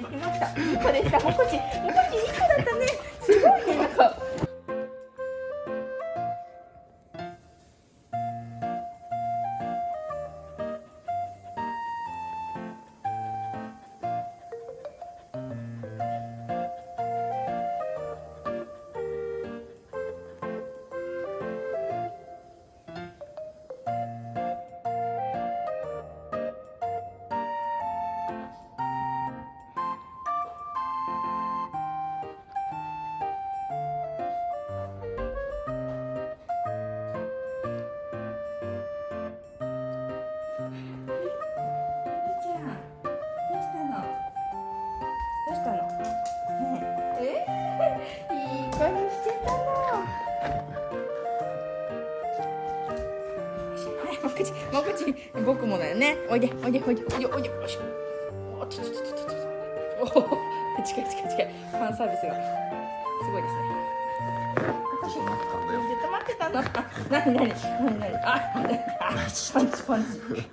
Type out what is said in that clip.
できました。2個でした。もこち2個だったね。すごいね、なんか。どうしたの？ねえ、いい子にしてたの。はい、もくち、僕もだよね。おいで、おいで、おいで、おいで、おいで、よいしょ。おちょちょちょちょちょ。おお、近い。ファンサービスがすごいですね。私ずっと待ってたの。なに、あ、パンチ。